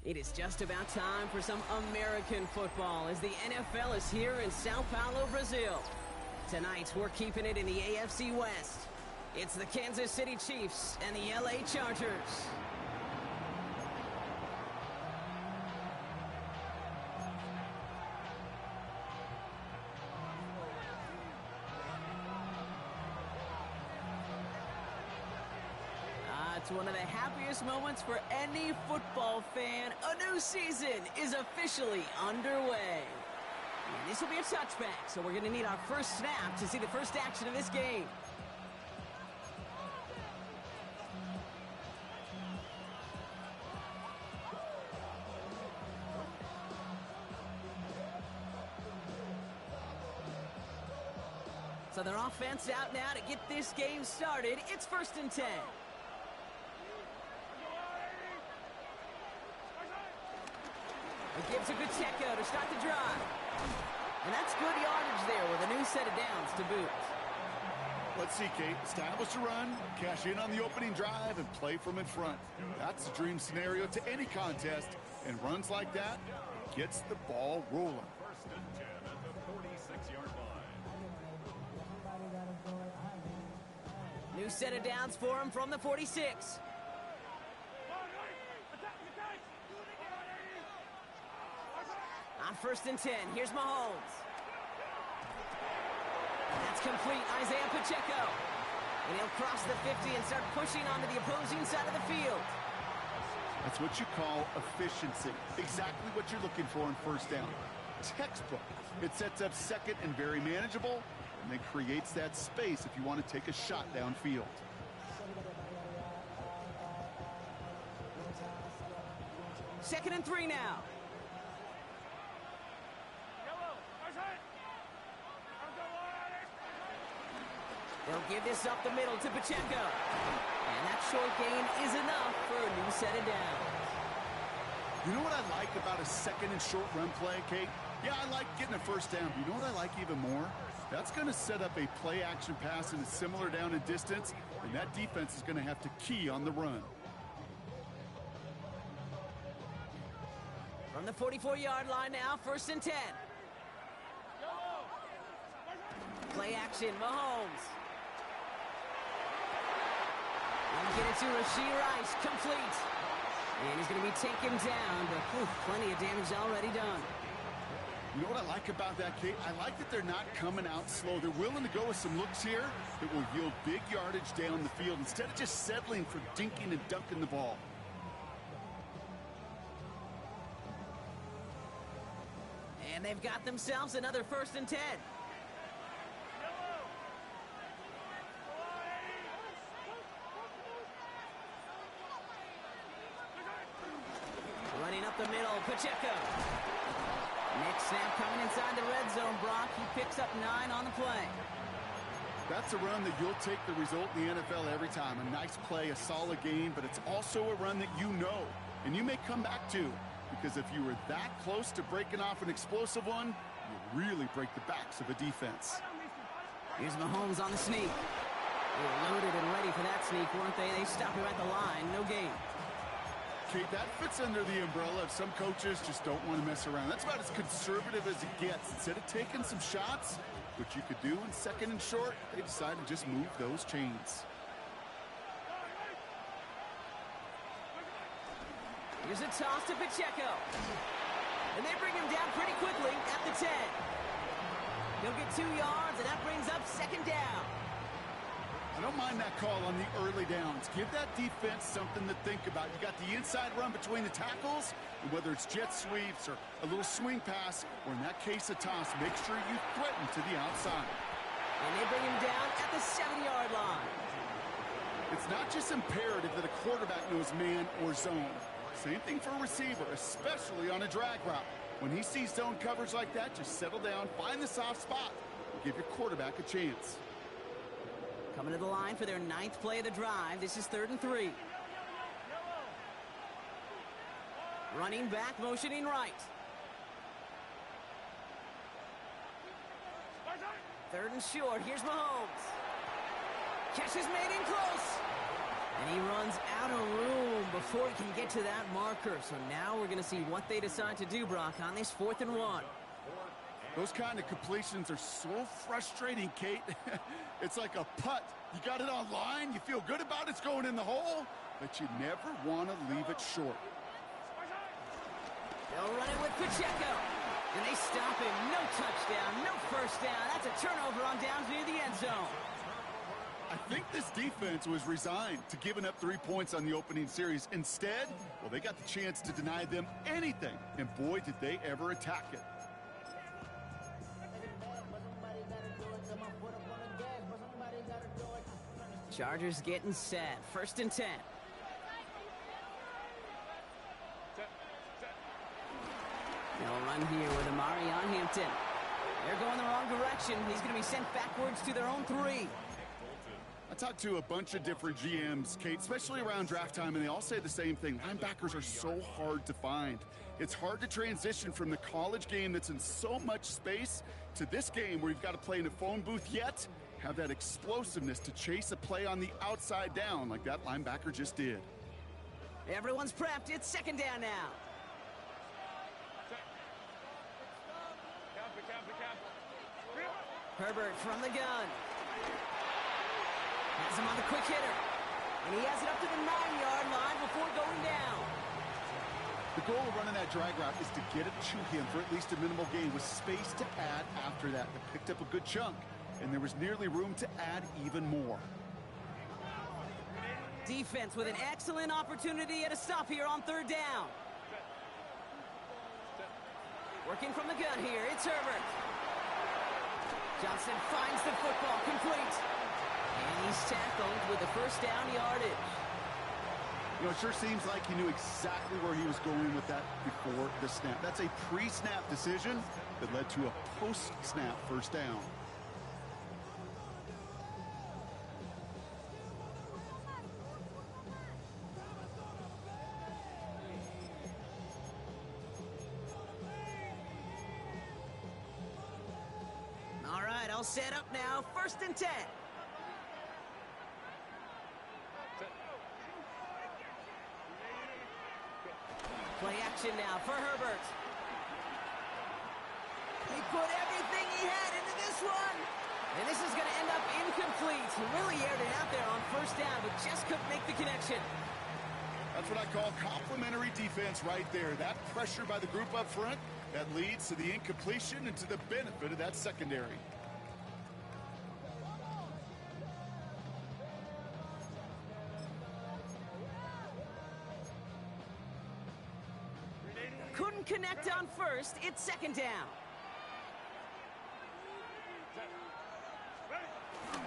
It is just about time for some American football as the NFL is here in Sao Paulo, Brazil. Tonight, we're keeping it in the AFC West. It's the Kansas City Chiefs and the LA Chargers. It's one of the happiest moments for any football fan. A new season is officially underway. And this will be a touchback, so we're going to need our first snap to see the first action of this game. So their offense out now to get this game started. It's 1st and 10. It gives a good Pacheco to start the drive. And that's good yardage there with a new set of downs to boot. Let's see, Kate. Establish a run, cash in on the opening drive, and play from in front. That's the dream scenario to any contest. And runs like that gets the ball rolling. 1st and 10 at the 46-yard line. New set of downs for him from the 46. On 1st and 10, here's Mahomes. That's complete, Isaiah Pacheco. And he'll cross the 50 and start pushing onto the opposing side of the field. That's what you call efficiency. Exactly what you're looking for in 1st down. Textbook. It sets up 2nd and very manageable, and then creates that space if you want to take a shot downfield. 2nd and 3 now. They'll give this up the middle to Pacheco. And that short gain is enough for a new set of downs. You know what I like about a 2nd and short run play, Kate? Yeah, I like getting a 1st down. But you know what I like even more? That's going to set up a play-action pass in a similar down and distance, and that defense is going to have to key on the run. From the 44-yard line now, 1st and 10. Play action, Mahomes. And get it to Rashee Rice, complete. And he's going to be taken down, but plenty of damage already done. You know what I like about that, Kate? I like that they're not coming out slow. They're willing to go with some looks here that will yield big yardage down the field instead of just settling for dinking and dunking the ball. And they've got themselves another 1st and 10. Running up the middle, Pacheco. Next snap coming inside the red zone, Brock. He picks up 9 on the play. That's a run that you'll take the result in the NFL every time. A nice play, a solid game, but it's also a run that you know and you may come back to. Because if you were that close to breaking off an explosive one, you really break the backs of a defense. Here's Mahomes on the sneak. They were loaded and ready for that sneak, weren't they? They stop him at the line, no gain. Kate, that fits under the umbrella of some coaches just don't want to mess around. That's about as conservative as it gets. Instead of taking some shots, which you could do in 2nd and short, they decided to just move those chains. Here's a toss to Pacheco. And they bring him down pretty quickly at the 10. He'll get 2 yards, and that brings up 2nd down. I don't mind that call on the early downs. Give that defense something to think about. You got the inside run between the tackles, and whether it's jet sweeps or a little swing pass, or in that case a toss, make sure you threaten to the outside. And they bring him down at the 7-yard line. It's not just imperative that a quarterback knows man or zone. Same thing for a receiver, especially on a drag route. When he sees zone coverage like that, just settle down, find the soft spot, and give your quarterback a chance. Coming to the line for their 9th play of the drive. This is 3rd and 3. Running back, motioning right. 3rd and short. Here's Mahomes. Catch is made in close. And he runs out of room before he can get to that marker. So now we're going to see what they decide to do, Brock, on this 4th and 1. Those kind of completions are so frustrating, Kate. It's like a putt. You got it on line, you feel good about it's going in the hole, but you never want to leave it short. They'll run it with Pacheco. And they stop him. No touchdown, no first down. That's a turnover on downs near the end zone. I think this defense was resigned to giving up 3 points on the opening series. Instead, well, they got the chance to deny them anything. And boy, did they ever attack it. Chargers getting set. 1st and 10. They'll run here with Amari on Hampton. They're going the wrong direction. He's going to be sent backwards to their own 3. I talked to a bunch of different GMs, Kate, especially around draft time, and they all say the same thing. Linebackers are so hard to find. It's hard to transition from the college game that's in so much space to this game where you've got to play in a phone booth, yet have that explosiveness to chase a play on the outside down like that linebacker just did. Everyone's prepped. It's 2nd down now. Herbert from the gun. Has him on the quick hitter. And he has it up to the 9-yard line before going down. The goal of running that drag route is to get it to him for at least a minimal gain with space to add after that. They picked up a good chunk, and there was nearly room to add even more. Defense with an excellent opportunity at a stop here on 3rd down. Working from the gun here, it's Herbert. Johnson finds the football complete. And he's tackled with the 1st down yardage. You know, it sure seems like he knew exactly where he was going with that before the snap. That's a pre-snap decision that led to a post-snap 1st down. All right, I'll set up now. 1st and 10. Play action now for Herbert. He put everything he had into this one. And this is going to end up incomplete. He really aired it out there on 1st down, but just couldn't make the connection. That's what I call complimentary defense right there. That pressure by the group up front, that leads to the incompletion and to the benefit of that secondary. Couldn't connect on 1st. It's 2nd down.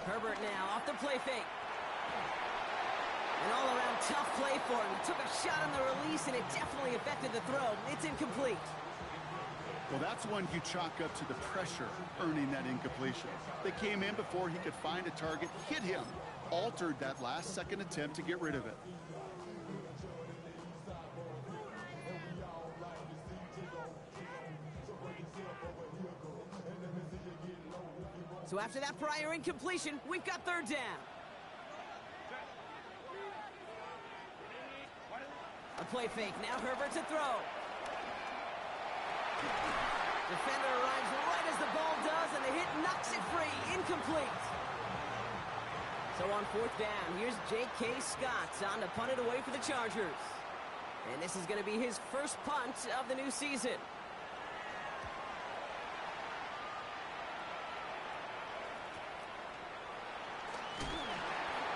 Herbert now off the play fake. An all-around tough play for him. He took a shot on the release, and it definitely affected the throw. It's incomplete. Well, that's one you chalk up to the pressure earning that incompletion. They came in before he could find a target, hit him, altered that last-second attempt to get rid of it. So after that prior incompletion, we've got 3rd down. A play fake. Now Herbert to throw. Defender arrives right as the ball does, and the hit knocks it free. Incomplete. So on 4th down, here's J.K. Scott on to punt it away for the Chargers. And this is going to be his 1st punt of the new season.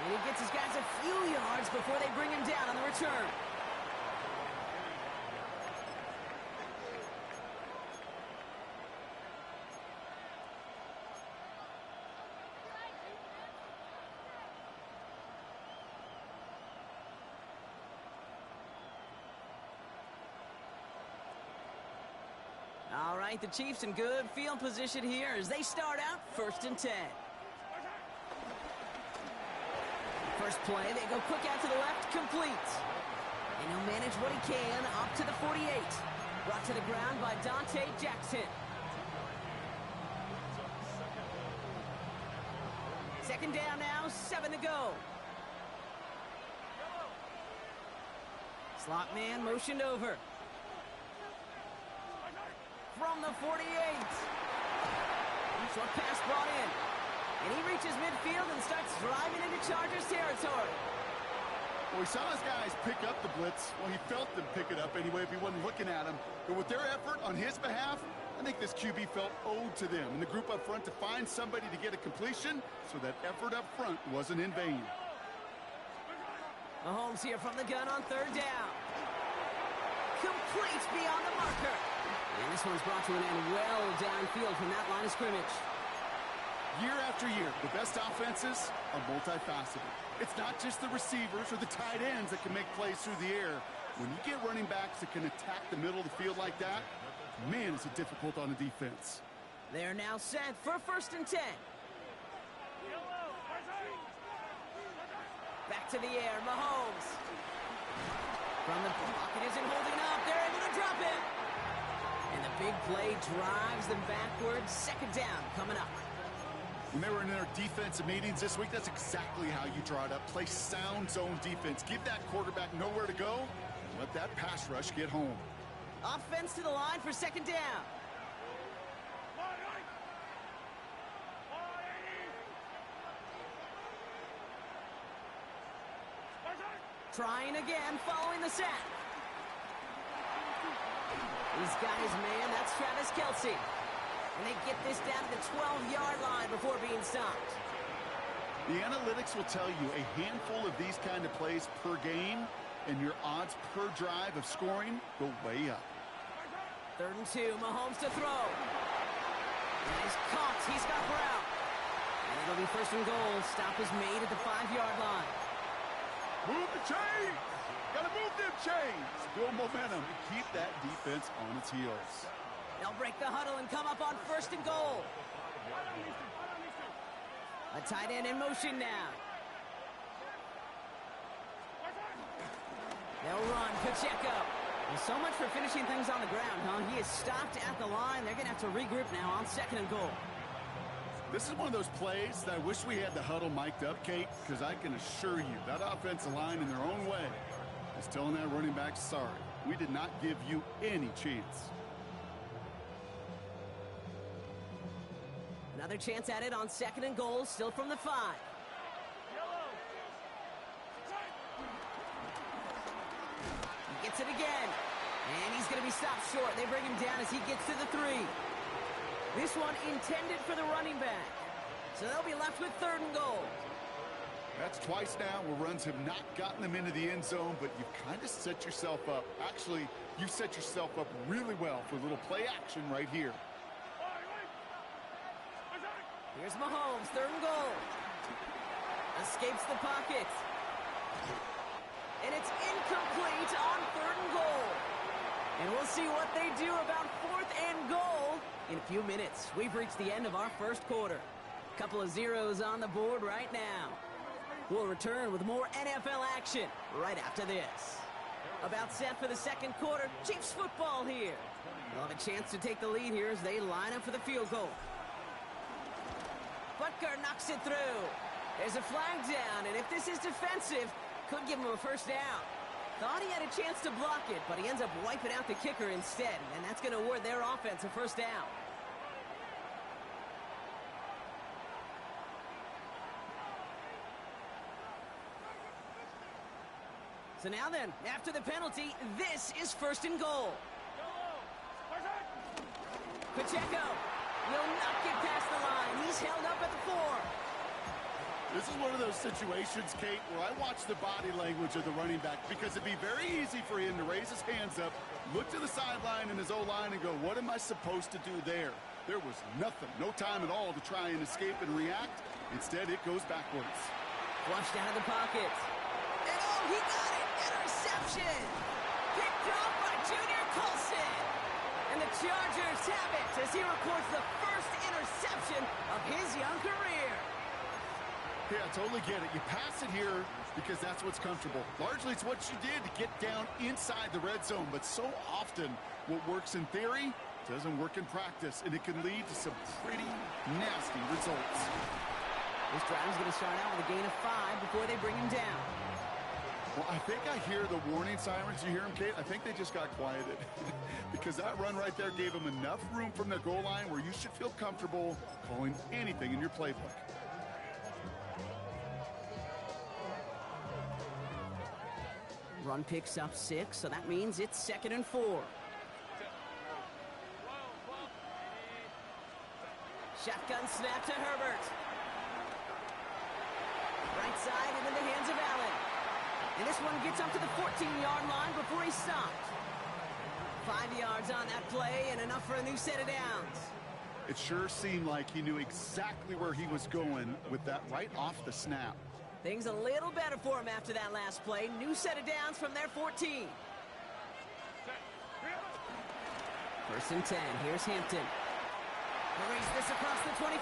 And he gets his guys a few yards before they bring him down on the return. All right, the Chiefs in good field position here as they start out 1st and 10. First play, they go quick out to the left, complete. And he'll manage what he can up to the 48. Brought to the ground by Dante Jackson. 2nd down now, 7 to go. Slot man motioned over. From the 48. Short pass brought in. And he reaches midfield and starts driving into Chargers territory. Well, he saw his guys pick up the blitz. Well, he felt them pick it up anyway if he wasn't looking at him. But with their effort on his behalf, I think this QB felt owed to them and the group up front to find somebody to get a completion, so that effort up front wasn't in vain. Mahomes here from the gun on third down. Complete beyond the marker. And this one's brought to an end well downfield from that line of scrimmage. Year after year, the best offenses are multifaceted. It's not just the receivers or the tight ends that can make plays through the air. When you get running backs that can attack the middle of the field like that, man, is it difficult on the defense. They're now set for 1st and 10. Back to the air, Mahomes. From the pocket isn't holding up. They're able to drop it. And the big play drives them backwards. 2nd down coming up. When they were in their defensive meetings this week, that's exactly how you draw it up. Play sound zone defense. Give that quarterback nowhere to go. And let that pass rush get home. Offense to the line for 2nd down. Trying again, following the sack. He's got his man, that's Travis Kelce. And they get this down to the 12-yard line before being stopped. The analytics will tell you a handful of these kind of plays per game, and your odds per drive of scoring go way up. 3rd and 2, Mahomes to throw. And he's caught, he's got Brown. And it'll be 1st and goal. Stop is made at the 5-yard line. Move the chains! Gotta move them chains! Build momentum and keep that defense on its heels. They'll break the huddle and come up on 1st and goal. A tight end in motion now. They'll run, Pacheco. Well, so much for finishing things on the ground, huh? He is stopped at the line. They're going to have to regroup now on 2nd and goal. This is one of those plays that I wish we had the huddle mic'd up, Kate, because I can assure you that offensive line in their own way is telling that running back, sorry, we did not give you any chance. Another chance at it on 2nd and goal, still from the 5. He gets it again. And he's going to be stopped short. They bring him down as he gets to the 3. This one intended for the running back. So they'll be left with 3rd and goal. That's twice now where runs have not gotten them into the end zone, but you've kind of set yourself up. Actually, you set yourself up really well for a little play action right here. Here's Mahomes, 3rd and goal. Escapes the pocket. And it's incomplete on 3rd and goal. And we'll see what they do about 4th and goal in a few minutes. We've reached the end of our 1st quarter. Couple of zeros on the board right now. We'll return with more NFL action right after this. About set for the 2nd quarter. Chiefs football here. They'll have a chance to take the lead here as they line up for the field goal. Butker knocks it through. There's a flag down, and if this is defensive, could give him a 1st down. Thought he had a chance to block it, but he ends up wiping out the kicker instead, and that's going to award their offense a 1st down. So now then, after the penalty, this is 1st and goal. Pacheco will not get past the line. He's held up at the 4. This is one of those situations, Kate, where I watch the body language of the running back, because it'd be very easy for him to raise his hands up, look to the sideline in his O-line and go, what am I supposed to do there? There was nothing, no time at all to try and escape and react. Instead, it goes backwards. Flushed out of the pocket. And oh, he got it! Interception! Picked off by Junior Colson! And the Chargers have it as he records the 1st interception of his young career. Yeah, I totally get it. You pass it here because that's what's comfortable. Largely, it's what you did to get down inside the red zone. But so often, what works in theory doesn't work in practice, and it can lead to some pretty nasty results. This drive is going to start out with a gain of 5 before they bring him down. Well, I think I hear the warning sirens. You hear them, Kate? I think they just got quieted. Because that run right there gave them enough room from their goal line where you should feel comfortable calling anything in your playbook. Run picks up 6, so that means it's 2nd and 4. Shotgun snap to Herbert. Right side and in the hands of Allen. And this one gets up to the 14-yard line before he's stopped. 5 yards on that play and enough for a new set of downs. It sure seemed like he knew exactly where he was going with that right off the snap. Things a little better for him after that last play. New set of downs from their 14. 1st and 10. Here's Hampton. Hurries this across the 25.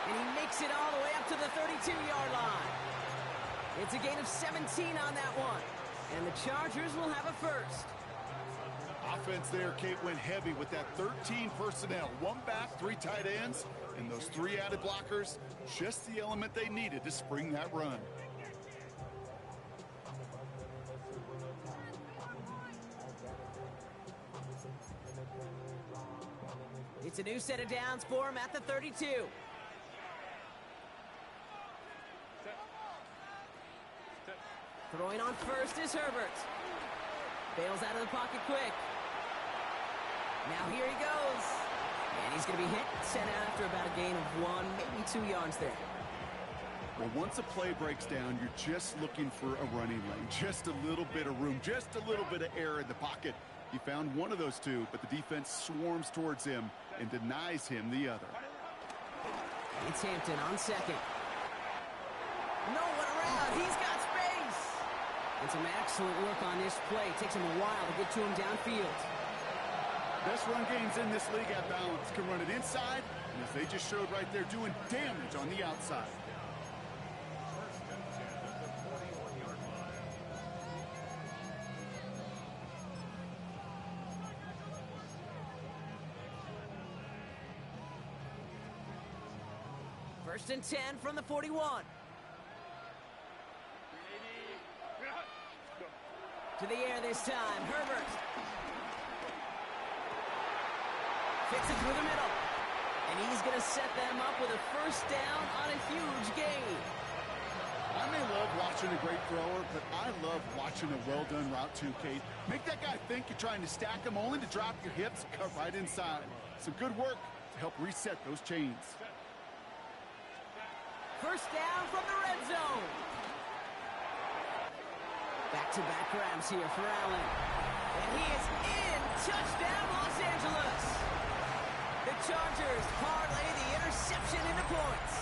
And he makes it all the way up to the 32-yard line. It's a gain of 17 on that one. And the Chargers will have a first. Offense there, Kate, went heavy with that 13 personnel. 1 back, 3 tight ends, and those 3 added blockers. Just the element they needed to spring that run. It's a new set of downs for him at the 32. Throwing on first is Herbert. Bails out of the pocket quick. Now here he goes. And he's going to be hit, sent out after about a gain of 1, maybe 2 yards there. Well, once a play breaks down, you're just looking for a running lane. Just a little bit of room, just a little bit of air in the pocket. He found one of those 2, but the defense swarms towards him and denies him the other. It's Hampton on 2nd. No one around. He's got space. And some excellent work on this play. Takes him a while to get to him downfield. Best run games in this league at balance. Can run it inside, and as they just showed right there, doing damage on the outside. First and 10 from the 41. To the air this time. Herbert. Fits it through the middle. And he's going to set them up with a first down on a huge gain. I may love watching a great thrower, but I love watching a well-done route too, Kate. Make that guy think you're trying to stack him only to drop your hips and cut right inside. Some good work to help reset those chains. First down from the red zone. Back-to-back grabs here for Allen. And he is in. Touchdown, Los Angeles. The Chargers parlay the interception into points.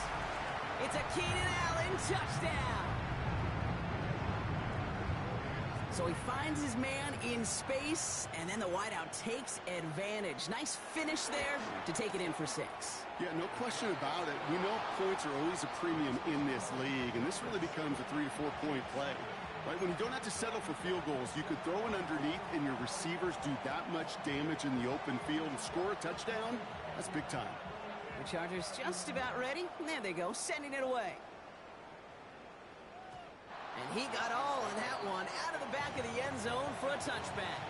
It's a Keenan Allen touchdown. So he finds his man in space, and then the wideout takes advantage. Nice finish there to take it in for 6. Yeah, no question about it. We know points are always a premium in this league, and this really becomes a 3 to 4 point play. Right? When you don't have to settle for field goals, you could throw it underneath and your receivers do that much damage in the open field and score a touchdown. That's big time. The Chargers just about ready. There they go, sending it away. And he got all in that one out of the back of the end zone for a touchback.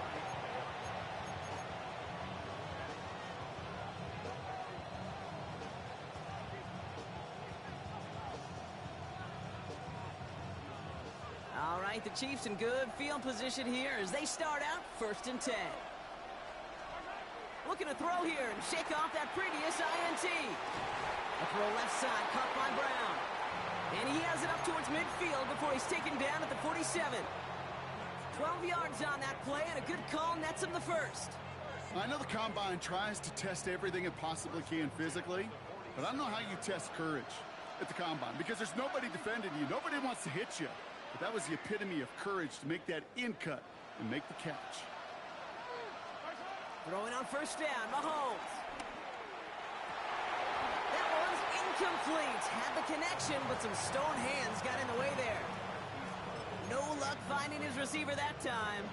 All right, the Chiefs in good field position here as they start out 1st and 10. Looking to throw here and shake off that previous INT. A throw left side, caught by Brown. And he has it up towards midfield before he's taken down at the 47. 12 yards on that play, and a good call nets him the first. I know the Combine tries to test everything it possibly can physically, but I don't know how you test courage at the Combine because there's nobody defending you. Nobody wants to hit you. But that was the epitome of courage to make that in cut and make the catch. Throwing on first down, Mahomes. That one's incomplete. Had the connection, but some stone hands got in the way there. No luck finding his receiver that time.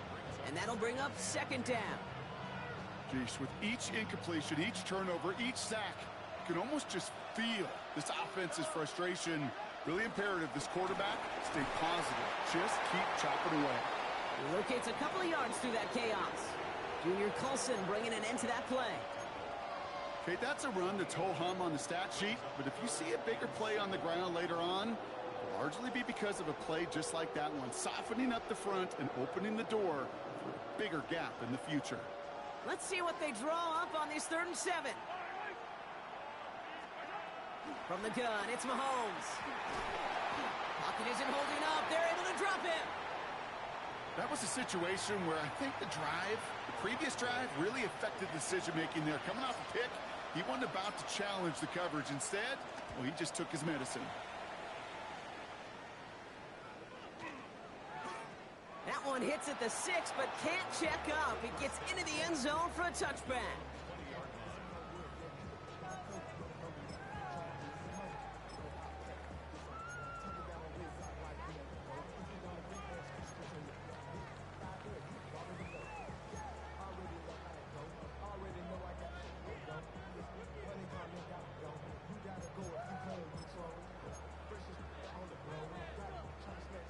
And that'll bring up 2nd down. Geez, with each incompletion, each turnover, each sack, you can almost just feel this offense's frustration Really imperative this quarterback stay positive. Just keep chopping away. He locates a couple of yards through that chaos. Junior Coulson bringing an end to that play. Okay, that's a run that's ho-hum on the stat sheet, but if you see a bigger play on the ground later on, it'll largely be because of a play just like that one, softening up the front and opening the door for a bigger gap in the future. Let's see what they draw up on this 3rd and 7. From the gun, it's Mahomes. Pocket isn't holding up. They're able to drop him. That was a situation where I think the previous drive, really affected decision-making there. Coming off a pick, he wasn't about to challenge the coverage. Instead, well, he just took his medicine. That one hits at the 6, but can't check up. It gets into the end zone for a touchback.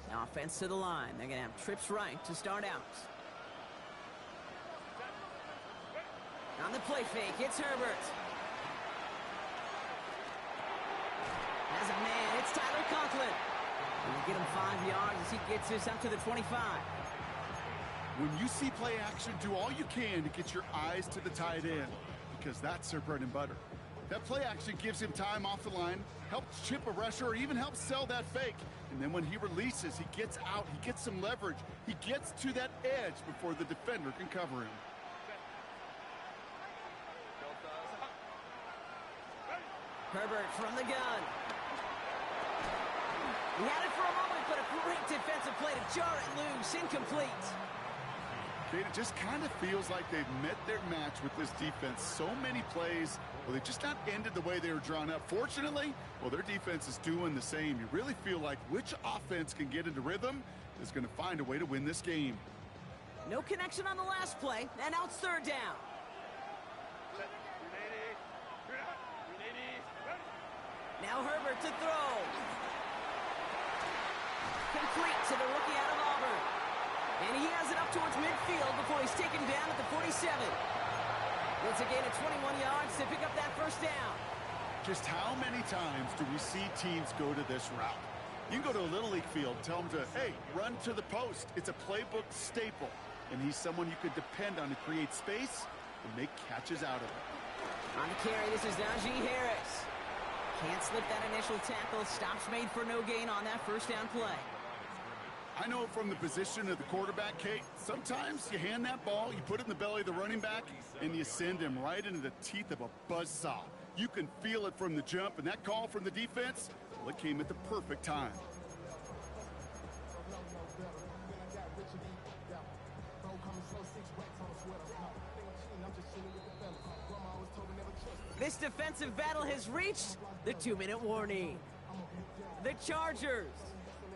Now offense to the line. They're going to have trips right to start out. On the play fake, it's Herbert. As a man, it's Tyler Conklin. And we'll get him 5 yards as he gets this up to the 25. When you see play action, do all you can to get your eyes to the tight end, because that's their bread and butter. That play action gives him time off the line, helps chip a rusher, or even helps sell that fake. And then when he releases, he gets out, he gets some leverage. He gets to that edge before the defender can cover him. Herbert from the gun. He had it for a moment, but a great defensive play to jar it loose. Incomplete. It just kind of feels like they've met their match with this defense. So many plays, well, they just not ended the way they were drawn up. Fortunately, well, their defense is doing the same. You really feel like which offense can get into rhythm is going to find a way to win this game. No connection on the last play, and now it's 3rd down. Now Herbert to throw. Complete to the rookie out of Auburn. And he has it up towards midfield before he's taken down at the 47. It's a gain of 21 yards to pick up that 1st down. Just how many times do we see teams go to this route? You can go to a Little League field, tell them to, hey, run to the post. It's a playbook staple. And he's someone you could depend on to create space and make catches out of it. On the carry, this is Najee Harris. Can't slip that initial tackle. Stops made for no gain on that 1st down play. I know from the position of the quarterback, Kate, sometimes you hand that ball, you put it in the belly of the running back, and you send him right into the teeth of a buzzsaw. You can feel it from the jump, and that call from the defense, well, it came at the perfect time. This defensive battle has reached the 2-minute warning. The Chargers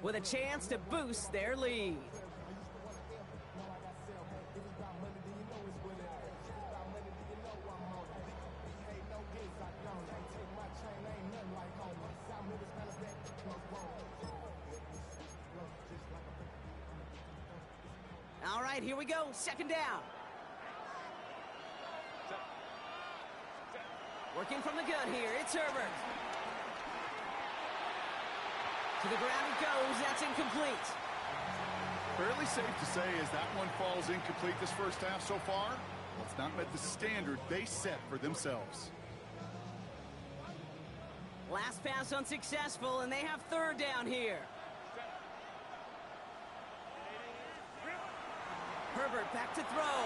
with a chance to boost their lead. All right, here we go. 2nd down. Working from the gun here, it's Herbert. To the ground it goes, that's incomplete. Fairly safe to say as that one falls incomplete this 1st half so far, well, it's not met the standard they set for themselves. Last pass unsuccessful, and they have 3rd down here. Herbert back to throw.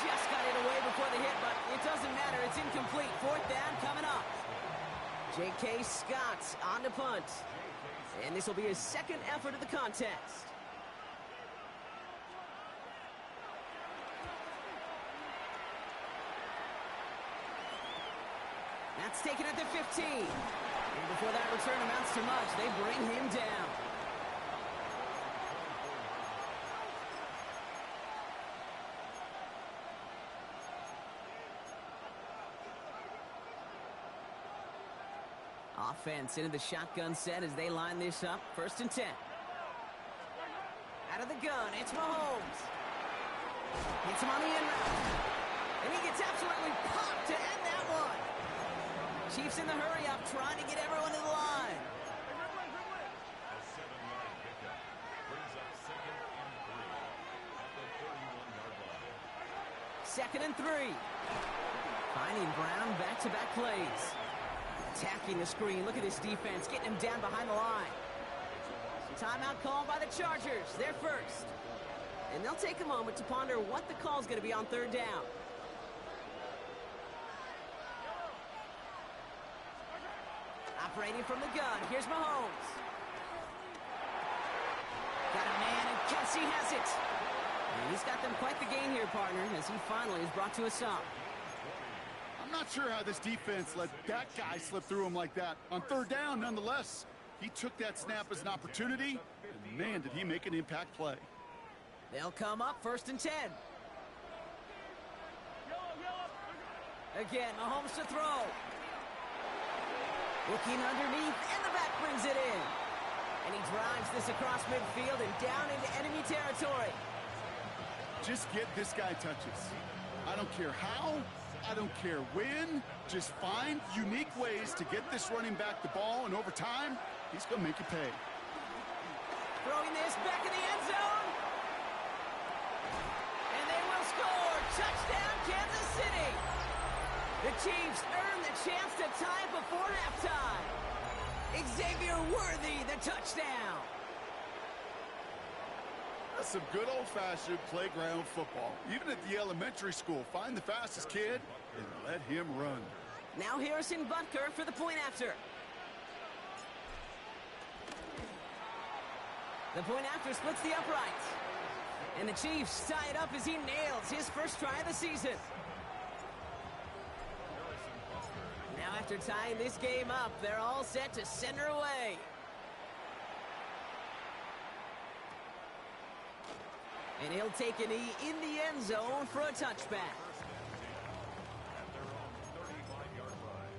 Just got it away before the hit, but it doesn't matter. It's incomplete. 4th down coming up. J.K. Scott on to punt. And this will be his 2nd effort of the contest. That's taken at the 15. And before that return amounts to much, they bring him down. Offense into the shotgun set as they line this up. 1st and 10. Out of the gun, it's Mahomes. Hits him on the end route. And he gets absolutely popped to end that one. Chiefs in the hurry-up, trying to get everyone to the line. A 7-yard pickup brings up 2nd and 3 at the 31-yard line. 2nd and 3. Finding Brown back-to-back plays. Attacking the screen. Look at this defense, getting him down behind the line. Timeout called by the Chargers. They're first. And they'll take a moment to ponder what the call's going to be on 3rd down. Operating from the gun. Here's Mahomes. Got a man, and Kelsey has it. And he's got them quite the gain here, partner, as he finally is brought to a stop. I'm not sure how this defense let that guy slip through him like that. On 3rd down, nonetheless, he took that snap as an opportunity, and man, did he make an impact play. They'll come up 1st and 10. Again, Mahomes to throw. Looking underneath, and the back brings it in. And he drives this across midfield and down into enemy territory. Just get this guy touches. I don't care how, I don't care when. Just find unique ways to get this running back the ball, and over time, he's going to make you pay. Throwing this back in the end zone. And they will score. Touchdown, Kansas City. The Chiefs earn the chance to tie it before halftime. Xavier Worthy, the touchdown. That's some good old-fashioned playground football. Even at the elementary school, find the fastest kid and let him run. Now Harrison Butker for the point after. The point after splits the uprights. And the Chiefs tie it up as he nails his first try of the season. Now after tying this game up, they're all set to send her away. And he'll take a knee in the end zone for a touchback. At their own 35-yard line.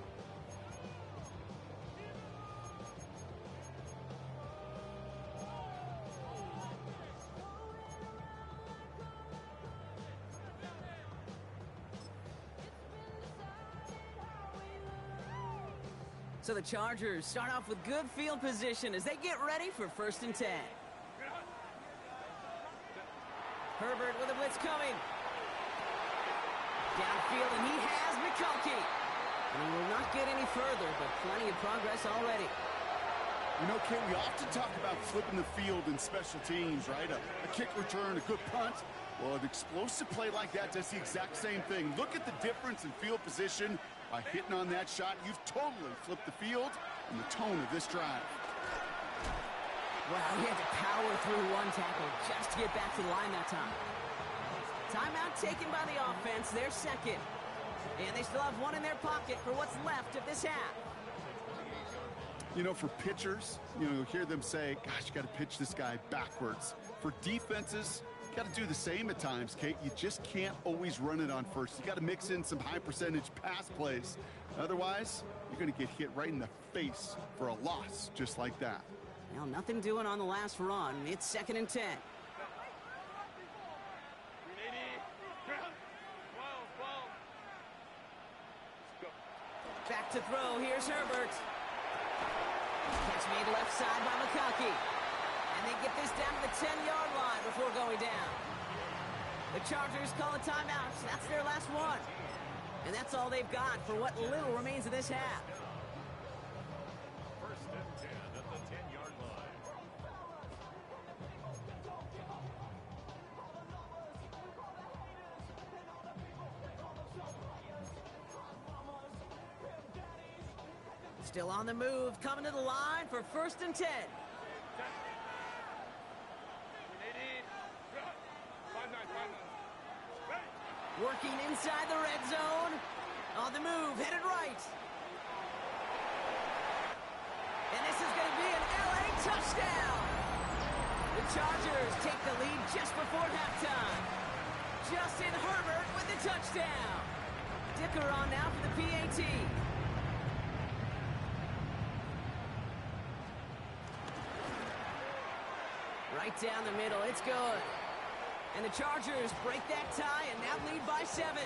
So the Chargers start off with good field position as they get ready for 1st and 10. Herbert with a blitz coming. Downfield, and he has McCulkey. And he will not get any further, but plenty of progress already. You know, Kate, we often talk about flipping the field in special teams, right? A kick return, a good punt. Well, an explosive play like that does the exact same thing. Look at the difference in field position. By hitting on that shot, you've totally flipped the field and the tone of this drive. Wow, he had to power through one tackle just to get back to the line that time. Timeout taken by the offense, their second. And they still have one in their pocket for what's left of this half. You know, for pitchers, you'll hear them say, gosh, you got to pitch this guy backwards. For defenses, you got to do the same at times, Kate. You just can't always run it on first. You got to mix in some high percentage pass plays. Otherwise, you're going to get hit right in the face for a loss just like that. Well, nothing doing on the last run. It's 2nd and 10. Back to throw. Here's Herbert. Catch made left side by McCulkey. And they get this down to the 10-yard line before going down. The Chargers call a timeout. That's their last one. And that's all they've got for what little remains of this half. 1st and 10 at the 10-yard line. Still on the move, coming to the line for 1st and 10. Working inside the red zone. On the move, headed right. And this is going to be an LA touchdown. The Chargers take the lead just before halftime. Justin Herbert with the touchdown. Dicker on now for the PAT. Right down the middle. It's good. And the Chargers break that tie and now lead by 7.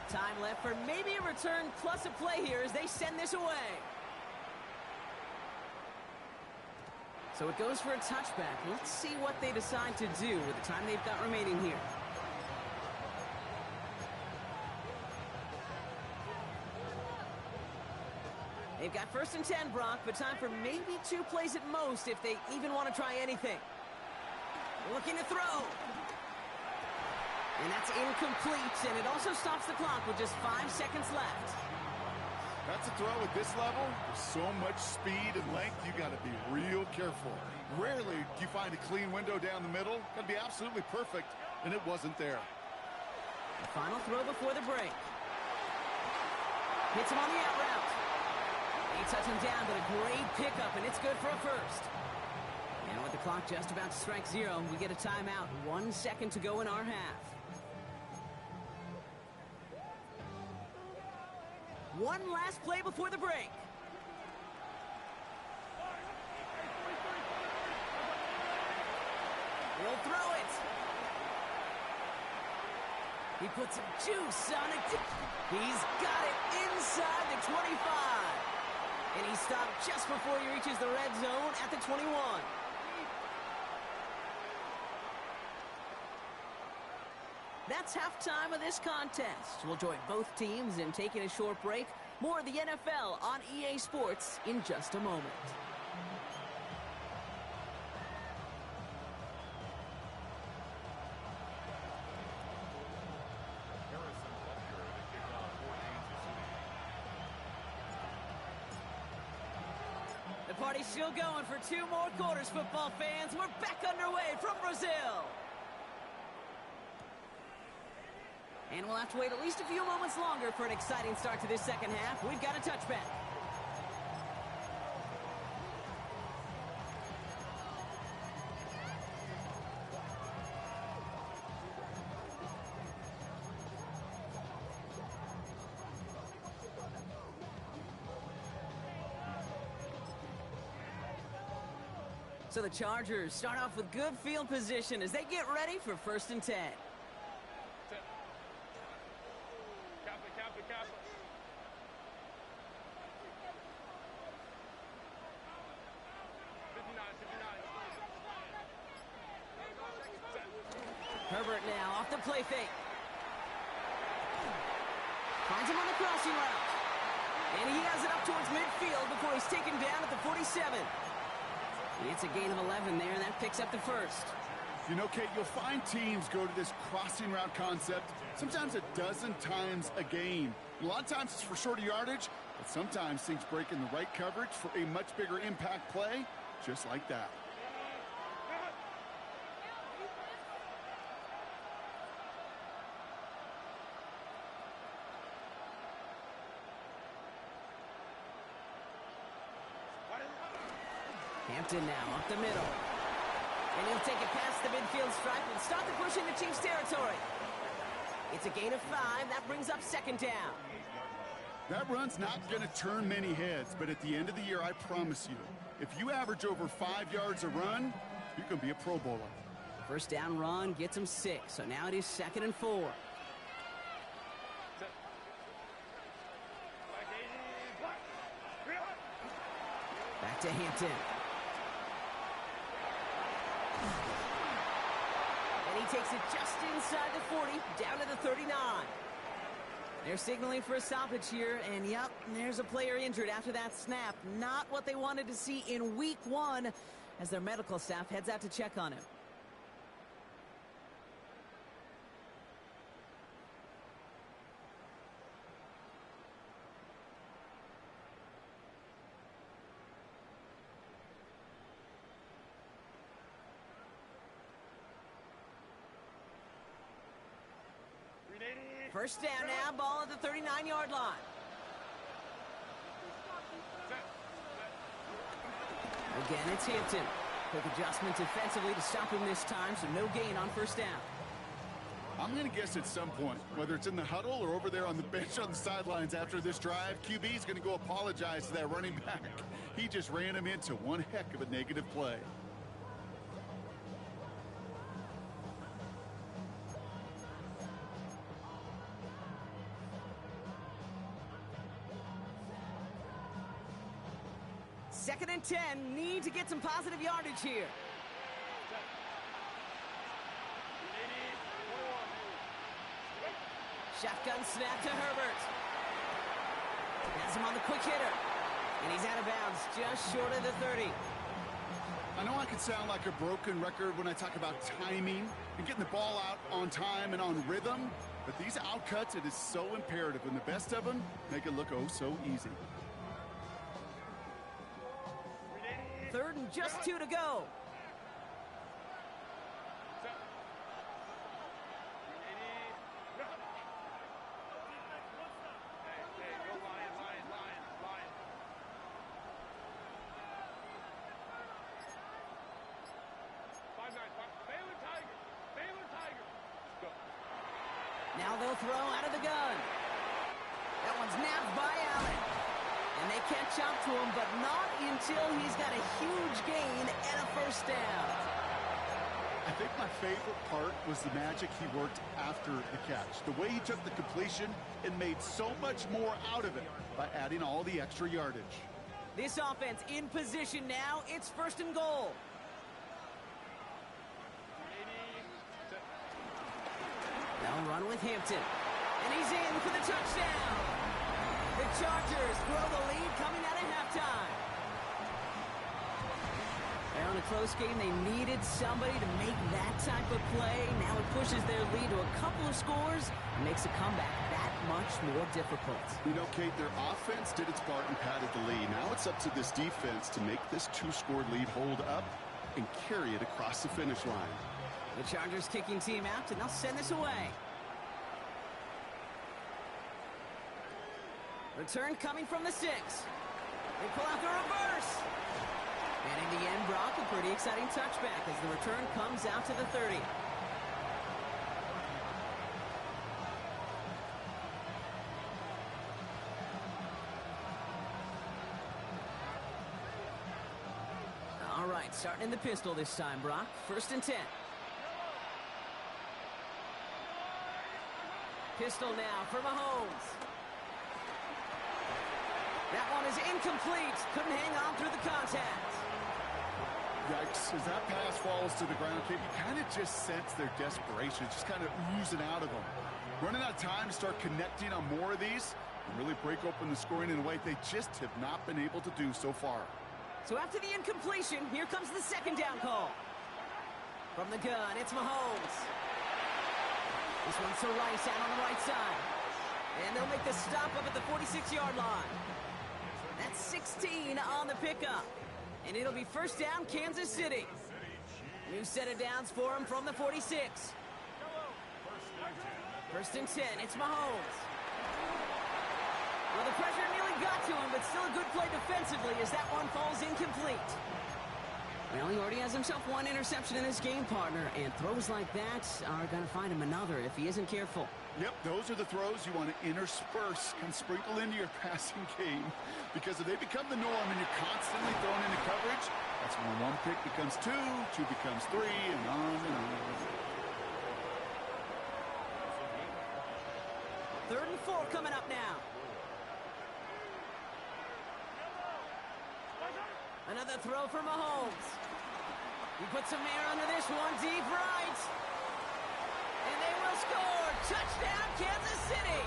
Time left for maybe a return plus a play here as they send this away. So it goes for a touchback. Let's see what they decide to do with the time they've got remaining here. They've got 1st and 10, Brock, but time for maybe 2 plays at most if they even want to try anything. Looking to throw. And that's incomplete, and it also stops the clock with just 5 seconds left. That's a throw at this level. There's so much speed and length, you got to be real careful. Rarely do you find a clean window down the middle. Got to be absolutely perfect, and it wasn't there. The final throw before the break. Hits him on the out route. They touch him down, but a great pickup, and it's good for a first. And with the clock just about to strike 0, we get a timeout. 1 second to go in our half. One last play before the break. He'll throw it. He puts some juice on it. He's got it inside the 25. And he stopped just before he reaches the red zone at the 21. That's halftime of this contest. We'll join both teams in taking a short break. More of the NFL on EA Sports in just a moment. The party's still going for 2 more quarters, football fans. We're back underway from Brazil. And we'll have to wait at least a few moments longer for an exciting start to this second half. We've got a touchback. So the Chargers start off with good field position as they get ready for 1st and 10. Herbert now off the play fake. Finds him on the crossing route. And he has it up towards midfield before he's taken down at the 47. It's a gain of 11 there, and that picks up the first. You know, Kate, you'll find teams go to this crossing route concept sometimes a dozen times a game. A lot of times it's for shorter yardage, but sometimes things break in the right coverage for a much bigger impact play, just like that. Hampton now up the middle. And he'll take it past the midfield stripe and start the push into Chiefs territory. It's a gain of 5. That brings up 2nd down. That run's not going to turn many heads, but at the end of the year, I promise you, if you average over 5 yards a run, you can be a Pro Bowler. First down run gets him 6, so now it is 2nd and 4. Back to Hampton. And he takes it just inside the 40, down to the 39. They're signaling for a stoppage here, and yep, there's a player injured after that snap. Not what they wanted to see in week 1 as their medical staff heads out to check on him. First down now, ball at the 39-yard line. Again, it's Hampton. Quick adjustment defensively to stop him this time, so no gain on first down. I'm going to guess at some point, whether it's in the huddle or over there on the bench on the sidelines after this drive, QB is going to go apologize to that running back. He just ran him into one heck of a negative play. Second and 10, need to get some positive yardage here. Shotgun snap to Herbert. Has him on the quick hitter. And he's out of bounds, just short of the 30. I know I can sound like a broken record when I talk about timing and getting the ball out on time and on rhythm, but these outcuts, it is so imperative, and the best of them make it look oh so easy. Third and just 2 to go. Now they'll throw out of the gun. That one's nabbed by Allen. And they catch up to him, but not until he's got a huge gain and a first down. I think my favorite part was the magic he worked after the catch. The way he took the completion and made so much more out of it by adding all the extra yardage. This offense in position now. It's first and goal. They'll run with Hampton. And he's in for the touchdown. The Chargers grow the lead coming out of halftime. They're on a close game. They needed somebody to make that type of play. Now it pushes their lead to a couple of scores and makes a comeback that much more difficult. You know, Kate, their offense did its part and padded the lead. Now it's up to this defense to make this 2-score lead hold up and carry it across the finish line. The Chargers kicking team out, and they'll send this away. Return coming from the 6. They pull out the reverse. And in the end, Brock, a pretty exciting touchback as the return comes out to the 30. All right, starting in the pistol this time, Brock. First and 10. Pistol now for Mahomes. That one is incomplete. Couldn't hang on through the contact. Yikes, as that pass falls to the ground, Kate, you kind of just sense their desperation, just kind of oozing out of them. Running out of time to start connecting on more of these and really break open the scoring in a way they just have not been able to do so far. So after the incompletion, here comes the second down call. From the gun, it's Mahomes. This one's to Rice out on the right side. And they'll make the stop up at the 46-yard line. That's 16 on the pickup. And it'll be first down, Kansas City. New set of downs for him from the 46. First and 10, it's Mahomes. Well, the pressure nearly got to him, but still a good play defensively as that one falls incomplete. Well, he already has himself one interception in his game, partner, and throws like that are going to find him another if he isn't careful. Yep, those are the throws you want to intersperse and sprinkle into your passing game, because if they become the norm and you're constantly thrown into coverage, that's when one pick becomes two becomes three, and on and on. Third and 4 coming up now. Another throw for Mahomes. He puts some air under this one, deep right. And they will score. Touchdown, Kansas City.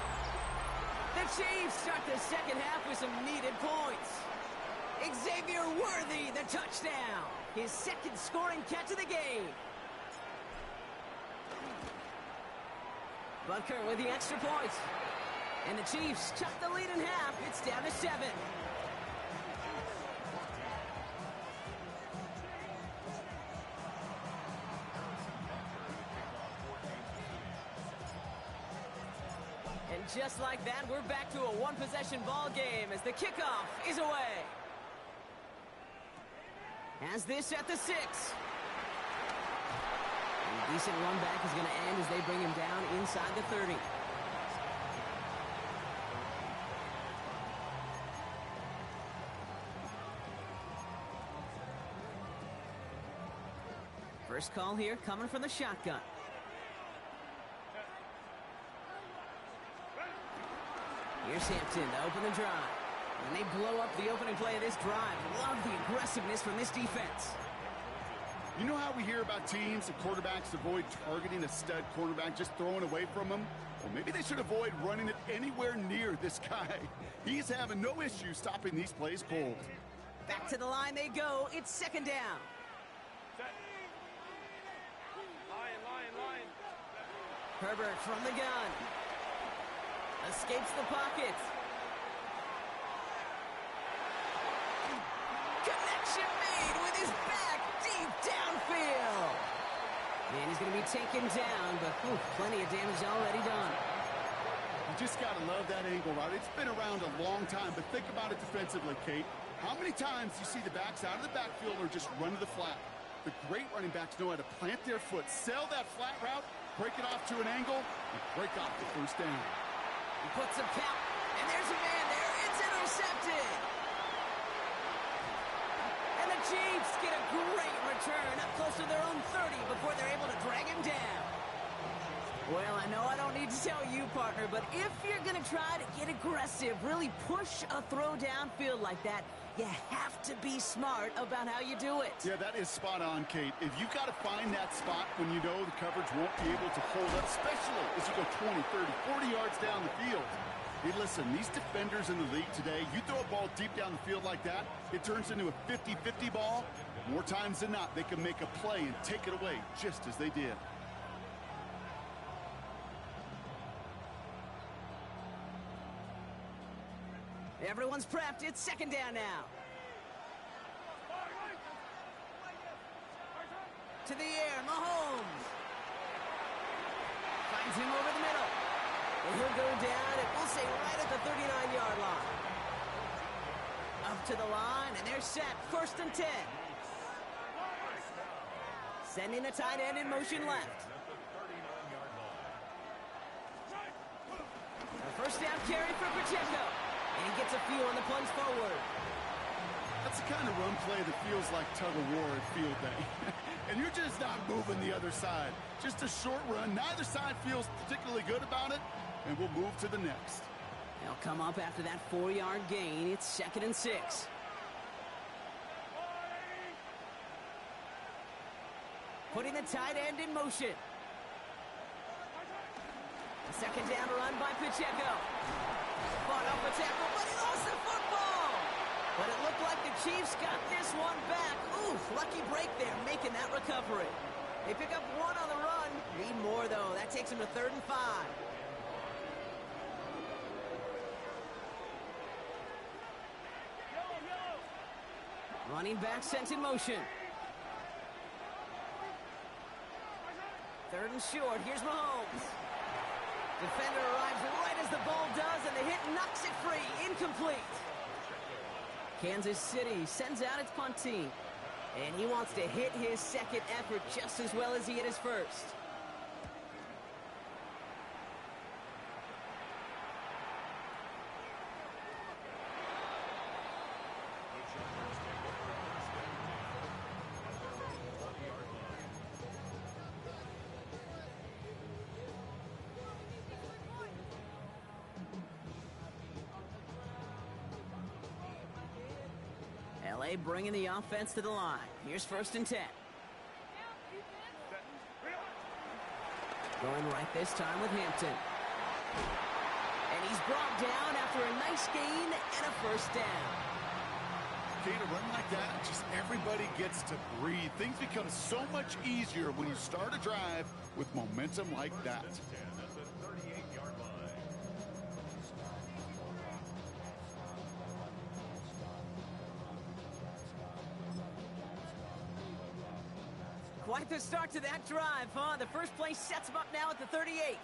The Chiefs start the second half with some needed points. Xavier Worthy, the touchdown. His second scoring catch of the game. Butker with the extra point. And the Chiefs chuck the lead in half. It's down to 7. And just like that, we're back to a one-possession ball game as the kickoff is away. Has this at the 6. A decent run back is going to end as they bring him down inside the 30. First call here coming from the shotgun. Here's Hampton to open the drive. And they blow up the opening play of this drive. Love the aggressiveness from this defense. You know how we hear about teams and quarterbacks avoid targeting a stud cornerback, just throwing away from him? Well, maybe they should avoid running it anywhere near this guy. He's having no issue stopping these plays cold. Back to the line they go. It's second down. Herbert from the gun. Escapes the pocket. Connection made with his back deep downfield. And he's going to be taken down, but plenty of damage already done. You just got to love that angle route. It's been around a long time, but think about it defensively, Kate. How many times do you see the backs out of the backfield or just run to the flat? The great running backs know how to plant their foot, sell that flat route, break it off to an angle, and break off the first down. He puts a count, and there's a man there. It's intercepted. And the Chiefs get a great return up close to their own 30 before they're able to drag him down. Well, I know I don't need to tell you, partner, but if you're going to try to get aggressive, really push a throw downfield like that, you have to be smart about how you do it. Yeah, that is spot on, Kate. If you've got to find that spot when you know the coverage won't be able to hold up, especially as you go 20, 30, 40 yards down the field. Hey, listen, these defenders in the league today, you throw a ball deep down the field like that, it turns into a 50-50 ball. More times than not, they can make a play and take it away just as they did. Everyone's prepped. It's second down now. To the air, Mahomes. Finds him over the middle. And he'll go down, and we'll say right at the 39-yard line. Up to the line, and they're set. First and 10. Sending the tight end in motion left. A first down carry for Pacheco. And he gets a few on the plunge forward. That's the kind of run play that feels like tug-of-war at field day. And you're just not moving the other side. Just a short run. Neither side feels particularly good about it. And we'll move to the next. They'll come up after that 4-yard gain. It's second and 6. Putting the tight end in motion. A second down run by Pacheco. Fought up a tackle, but he lost the football. But it looked like the Chiefs got this one back. Ooh, lucky break there, making that recovery. They pick up one on the run. Need more, though. That takes them to 3rd and 5. Running back sent in motion. 3rd and short. Here's Mahomes. Defender arrives right as the ball does, and the hit knocks it free. Incomplete. Kansas City sends out its punt team. And he wants to hit his second effort just as well as he hit his first. LA bringing the offense to the line. Here's 1st and 10. Going right this time with Hampton. And he's brought down after a nice gain and a first down. Okay, to run like that, just everybody gets to breathe. Things become so much easier when you start a drive with momentum like that. Quite the start to that drive, huh? The first play sets him up now at the 38.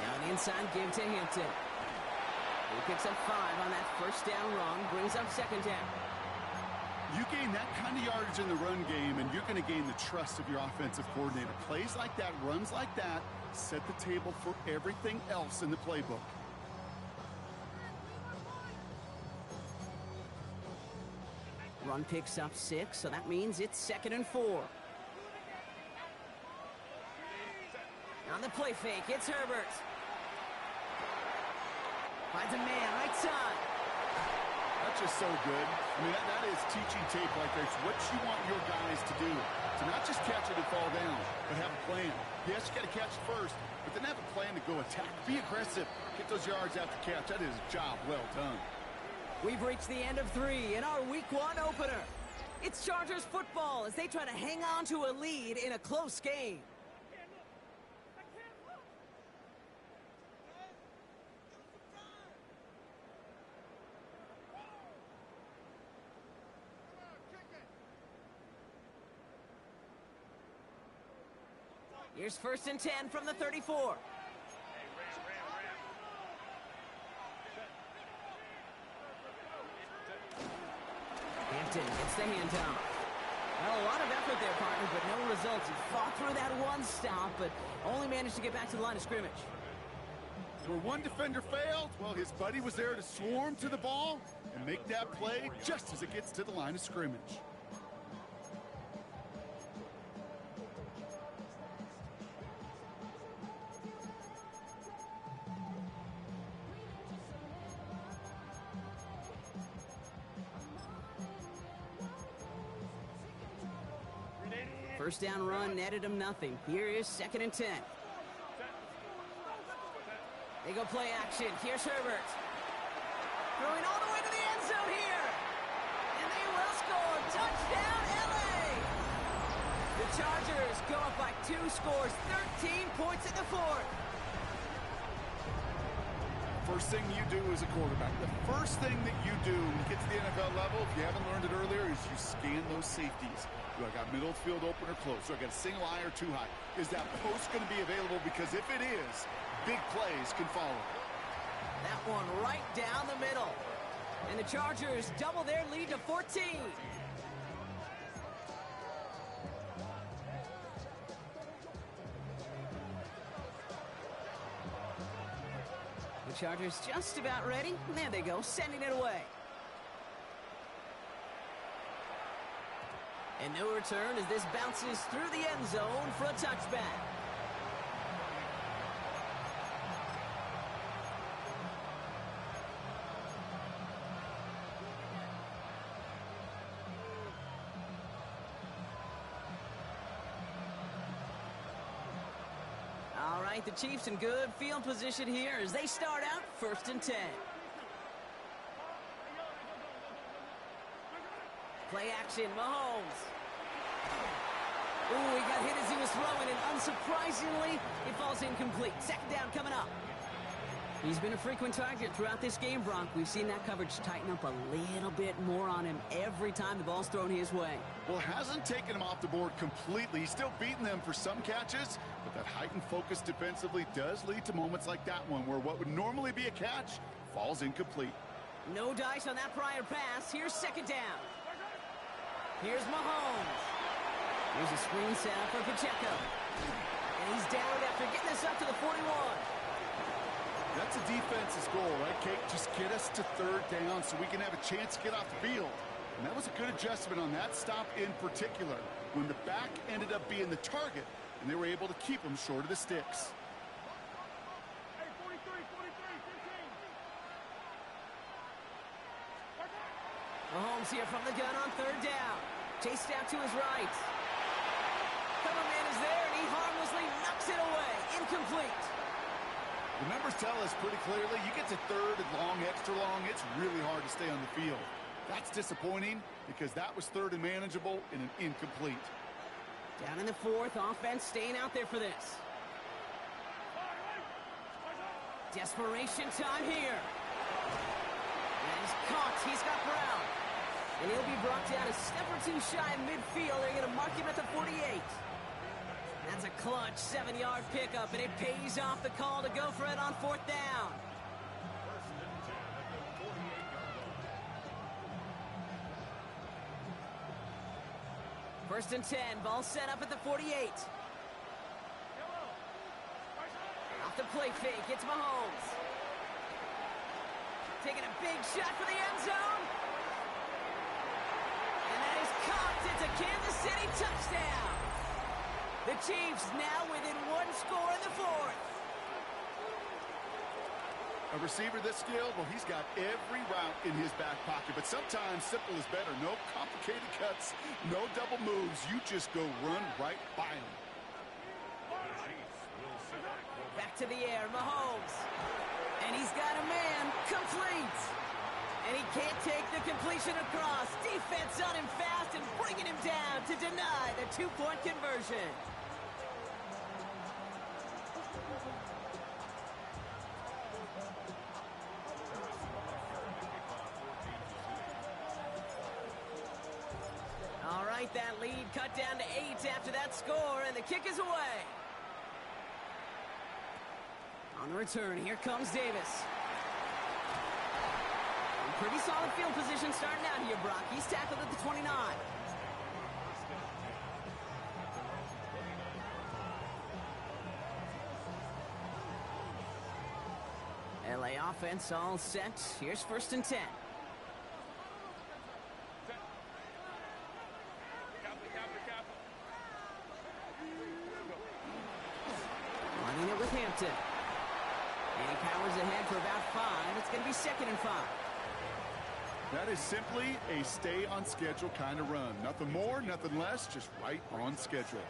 Down inside, give to Hampton. He picks up 5 on that first down run, brings up 2nd down. You gain that kind of yardage in the run game, and you're going to gain the trust of your offensive coordinator. Plays like that, runs like that, set the table for everything else in the playbook. Run picks up 6, so that means it's 2nd and 4. On the play fake, it's Herbert. Finds a man, right side. That's just so good. I mean, that is teaching tape right there. It's what you want your guys to do. To not just catch it and fall down, but have a plan. Yes, you got to catch it first, but then have a plan to go attack. Be aggressive. Get those yards after catch. That is a job well done. We've reached the end of 3 in our Week 1 opener. It's Chargers football as they try to hang on to a lead in a close game. Here's 1st and 10 from the 34. Hampton gets the handoff. Well, a lot of effort there, partner, but no results. He fought through that one stop, but only managed to get back to the line of scrimmage. Where one defender failed, well, his buddy was there to swarm to the ball and make that play just as it gets to the line of scrimmage. First down run netted him nothing. Here is 2nd and 10. They go play action. Here's Herbert. Throwing all the way to the end zone here. And they will score. Touchdown, LA! The Chargers go up by 2 scores, 13 points in the 4th. First thing you do as a quarterback, the first thing that you do when you get to the NFL level, if you haven't learned it earlier, is you scan those safeties. Do I got middle field open or close? Do I got a single eye or too high? Is that post going to be available? Because if it is, big plays can follow. That one right down the middle. And the Chargers double their lead to 14. The Chargers just about ready. There they go, sending it away. And no return as this bounces through the end zone for a touchback. All right, the Chiefs in good field position here as they start out 1st and 10. Play action, Mahomes. Ooh, he got hit as he was throwing, and unsurprisingly, it falls incomplete. 2nd down coming up. He's been a frequent target throughout this game, Bronk. We've seen that coverage tighten up a little bit more on him every time the ball's thrown his way. Well, hasn't taken him off the board completely. He's still beating them for some catches, but that heightened focus defensively does lead to moments like that one where what would normally be a catch falls incomplete. No dice on that prior pass. Here's 2nd down. Here's Mahomes. Here's a screen setup for Pacheco. And he's down after getting this up to the 41. That's a defense's goal, right, Kate? Just get us to 3rd down so we can have a chance to get off the field. And that was a good adjustment on that stop in particular, when the back ended up being the target, and they were able to keep him short of the sticks. Mahomes here from the gun on 3rd down. Chased out to his right. Cover man is there, and he harmlessly knocks it away. Incomplete. The numbers tell us pretty clearly, you get to 3rd and long, extra long, it's really hard to stay on the field. That's disappointing because that was 3rd and manageable in an incomplete. Down in the 4th, offense staying out there for this. Desperation time here. And he's caught. He's got Brown. And he'll be brought down a step or 2 shy of midfield. They're going to mark him at the 48. That's a clutch 7-yard pickup, and it pays off the call to go for it on 4th down. First and 10, ball set up at the 48. Off the play fake, it's Mahomes. Taking a big shot for the end zone. And that is caught. It's a Kansas City touchdown. The Chiefs now within one score in the fourth. A receiver this skilled, well, he's got every route in his back pocket, but sometimes simple is better. No complicated cuts, no double moves. You just go run right by him. Back to the air, Mahomes. And he's got a man, complete. And he can't take the completion across. Defense on him fast and bringing him down to deny the two-point conversion. All right, that lead cut down to 8 after that score, and the kick is away. On the return, here comes Davis. Pretty solid field position starting out here, Brock. He's tackled at the 29. LA offense all set. Here's first and 10. Running it with Hampton. And he powers ahead for about 5. It's going to be second and 5. That is simply a stay-on-schedule kind of run. Nothing more, nothing less, just right on schedule.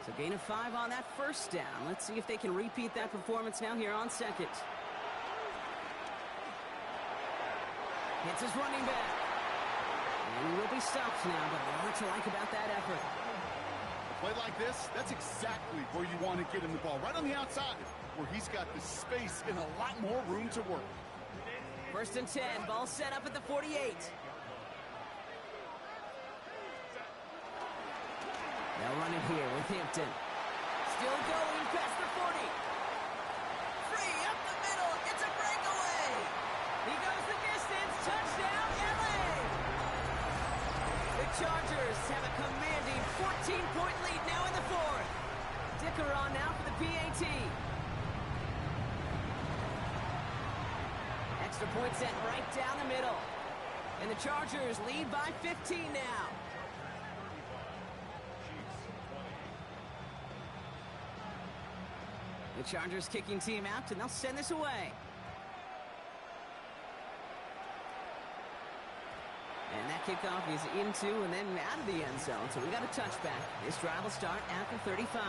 So gain of 5 on that first down. Let's see if they can repeat that performance now here on second. Hits his running back. And he will be stopped now, but a lot to like about that effort. A play like this, that's exactly where you want to get him the ball. Right on the outside, where he's got the space and a lot more room to work. First and 10, ball set up at the 48. They'll run it here with Hampton. Still going past the 40. Free up the middle, it's a breakaway. He goes the distance, touchdown LA. The Chargers have a commanding 14-point lead now in the fourth. Dicker on now for the PAT. Extra point set right down the middle. And the Chargers lead by 15 now. The Chargers kicking team out, and they'll send this away. And that kickoff is into and then out of the end zone. So we got a touchback. This drive will start after 35.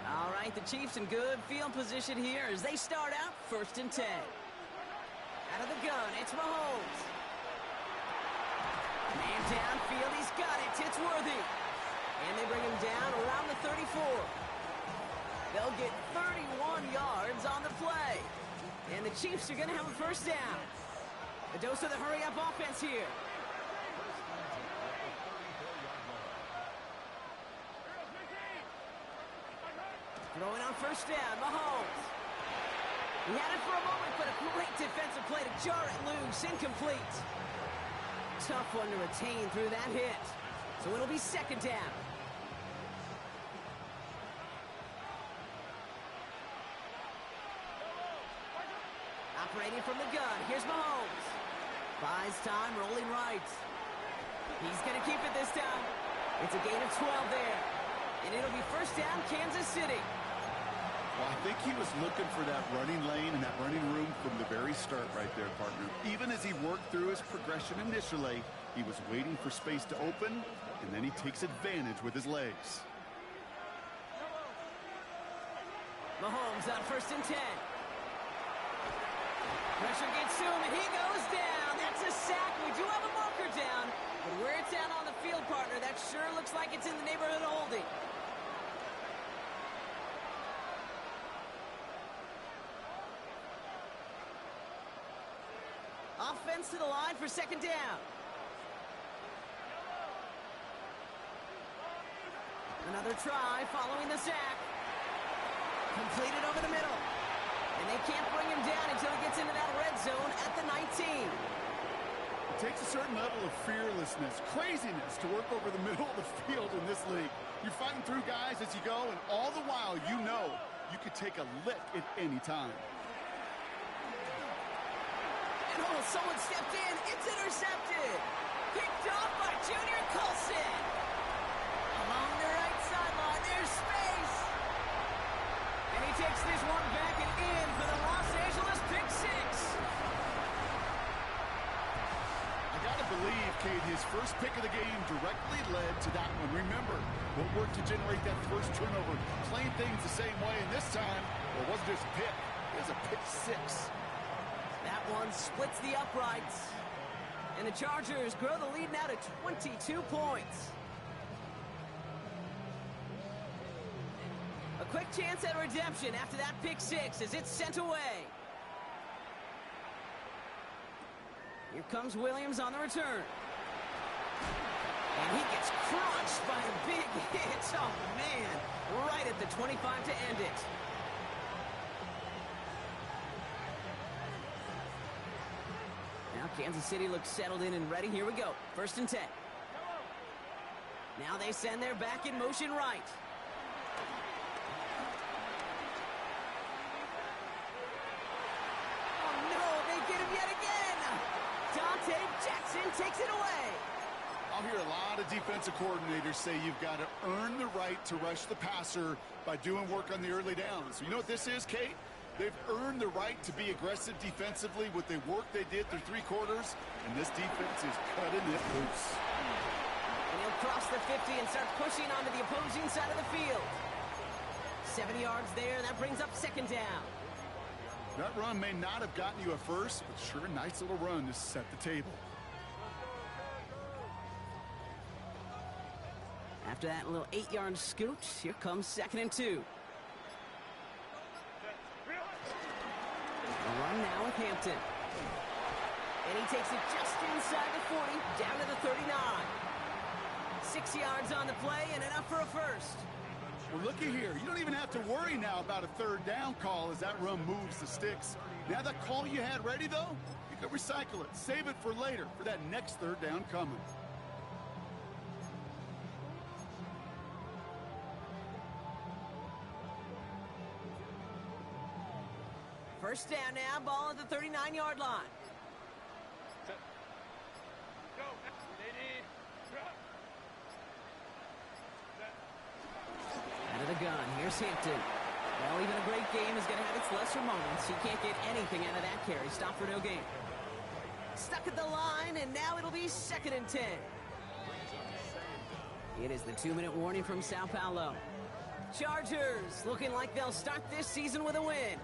All right, the Chiefs in good field position here as they start out first and 10. Out of the gun, it's Mahomes. Man downfield, he's got it. It's Worthy. And they bring him down around the 34. They'll get 31 yards on the play. And the Chiefs are going to have a first down. A dose of the hurry-up offense here. Throwing on first down, Mahomes. He had it for a moment, but a great defensive play to jar it loose. Incomplete. Tough one to retain through that hit. So it'll be second down. Operating from the gun. Here's Mahomes. Buys time, rolling right. He's going to keep it this time. It's a gain of 12 there. And it'll be first down, Kansas City. Well, I think he was looking for that running lane and that running room from the very start right there, partner. Even as he worked through his progression initially, he was waiting for space to open, and then he takes advantage with his legs. Mahomes on first and 10. Pressure gets to him, and he goes down. That's a sack. We do have a marker down, but where it's at on the field, partner, that sure looks like it's in the neighborhood of holding. Offense to the line for second down. Another try following the sack. Completed over the middle. And And they can't bring him down until he gets into that red zone at the 19. It takes a certain level of fearlessness, craziness to work over the middle of the field in this league. You're fighting through guys as you go, and all the while you know you could take a lick at any time. And oh, someone stepped in. It's intercepted. Picked off by Junior Colson. Along the right sideline, there's space. And he takes this one back and in for the Los Angeles pick six. I gotta believe, Kate, his first pick of the game directly led to that one. Remember, what worked to generate that first turnover, playing things the same way, and this time, well, it wasn't just a pick, it was a pick six. That one splits the uprights. And the Chargers grow the lead now to 22 points. A quick chance at redemption after that pick six as it's sent away. Here comes Williams on the return. And he gets crushed by a big hit. Oh, man. Right at the 25 to end it. Now Kansas City looks settled in and ready. Here we go. 1st and 10. Now they send their back in motion right. Oh, no. They get him yet again. Dante Jackson takes it away. I'll hear a lot of defensive coordinators say you've got to earn the right to rush the passer by doing work on the early downs. You know what this is, Kate? They've earned the right to be aggressive defensively with the work they did through 3 quarters, and this defense is cutting it loose. And he'll cross the 50 and start pushing onto the opposing side of the field. 70 yards there, and that brings up 2nd down. That run may not have gotten you a first, but sure, nice little run to set the table. After that little 8-yard scoot, here comes 2nd and 2. A run now with Hampton. And he takes it just inside the 40, down to the 39. 6 yards on the play and enough for a first. Well, looky here. You don't even have to worry now about a 3rd down call as that run moves the sticks. Now that call you had ready, though, you can recycle it. Save it for later, for that next 3rd down coming. First down now, ball at the 39-yard line. Out of the gun, here's Hampton. Well, even a great game is going to have its lesser moments. He can't get anything out of that carry. Stop for no gain. Stuck at the line, and now it'll be 2nd and 10. It is the 2-minute warning from Sao Paulo. Chargers looking like they'll start this season with a win.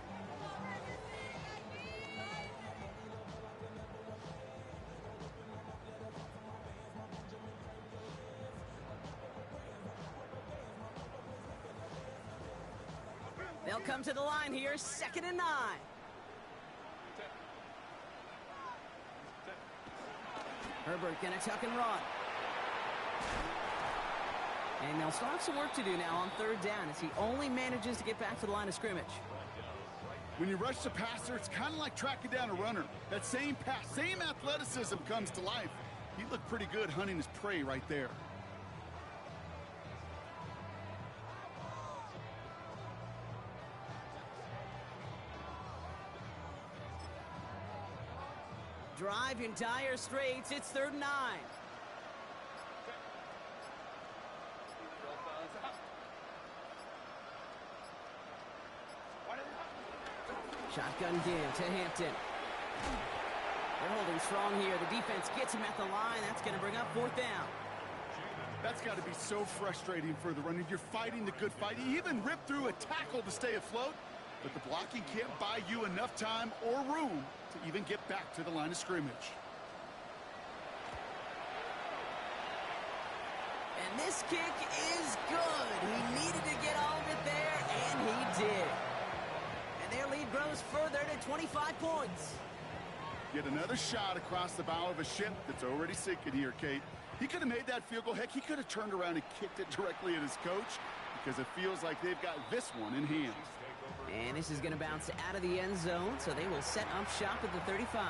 They'll come to the line here, 2nd and 9. Herbert gonna tuck and run. And they'll still have some work to do now on 3rd down as he only manages to get back to the line of scrimmage. When you rush the passer, it's kind of like tracking down a runner. That same pass, same athleticism comes to life. He looked pretty good hunting his prey right there. Drive in dire straits. It's 3rd and 9. Shotgun give to Hampton. They're holding strong here. The defense gets him at the line. That's going to bring up 4th down. That's got to be so frustrating for the runner. You're fighting the good fight. You even ripped through a tackle to stay afloat, but the blocking can't buy you enough time or room to even get back to the line of scrimmage. And this kick is good. He needed to get all of it there, and he did. And their lead grows further to 25 points. Yet another shot across the bow of a ship that's already sinking here, Kate. He could have made that field goal. Heck, he could have turned around and kicked it directly at his coach. because it feels like they've got this one in hand. And this is going to bounce out of the end zone, so they will set up shop at the 35.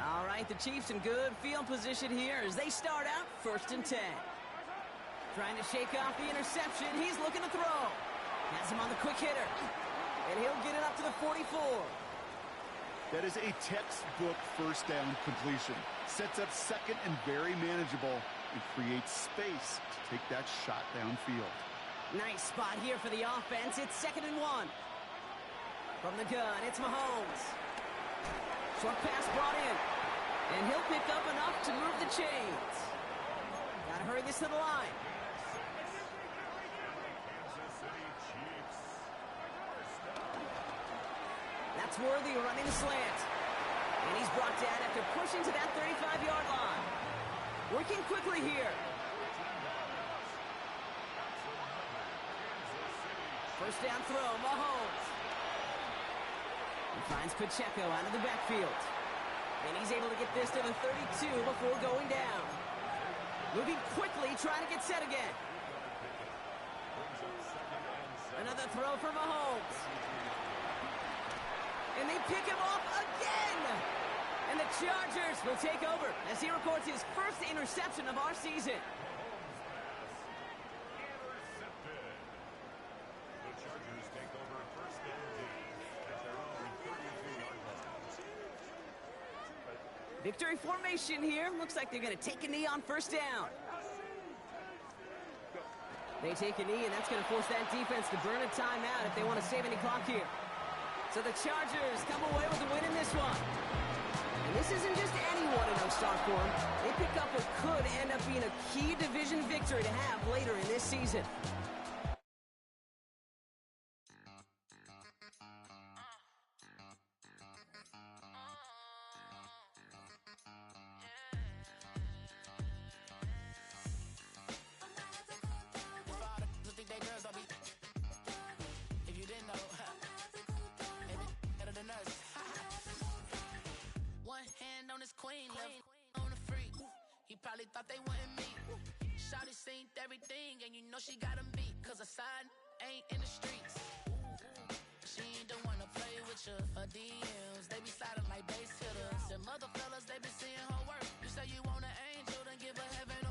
All right, the Chiefs in good field position here as they start out 1st and 10. Trying to shake off the interception. He's looking to throw. Has him on the quick hitter. And he'll get it up to the 44. That is a textbook first down completion. Sets up second and very manageable and creates space to take that shot downfield. Nice spot here for the offense. It's 2nd and 1. From the gun, it's Mahomes. Short pass brought in. And he'll pick up enough to move the chains. Gotta hurry this to the line. That's Worthy running the slant. And he's brought down after pushing to that 35-yard line. Working quickly here. First down throw, Mahomes. He finds Pacheco out of the backfield. And he's able to get this to the 32 before going down. Moving quickly, trying to get set again. Another throw for Mahomes. And they pick him off again. And the Chargers will take over as he records his first interception of our season. Victory formation here. Looks like they're going to take a knee on first down. They take a knee, and that's going to force that defense to burn a timeout if they want to save any clock here. So the Chargers come away with a win in this one. And this isn't just any 1-0 start for them. They pick up what could end up being a key division victory to have later in this season. Probably thought they wouldn't meet. Shawty seen everything, and you know she got 'em beat. Cause her side ain't in the streets. She ain't the one to play with you. Her DMs, they be sliding like base hitters. And mother fellas, they be seeing her work. You say you want an angel, then give her heaven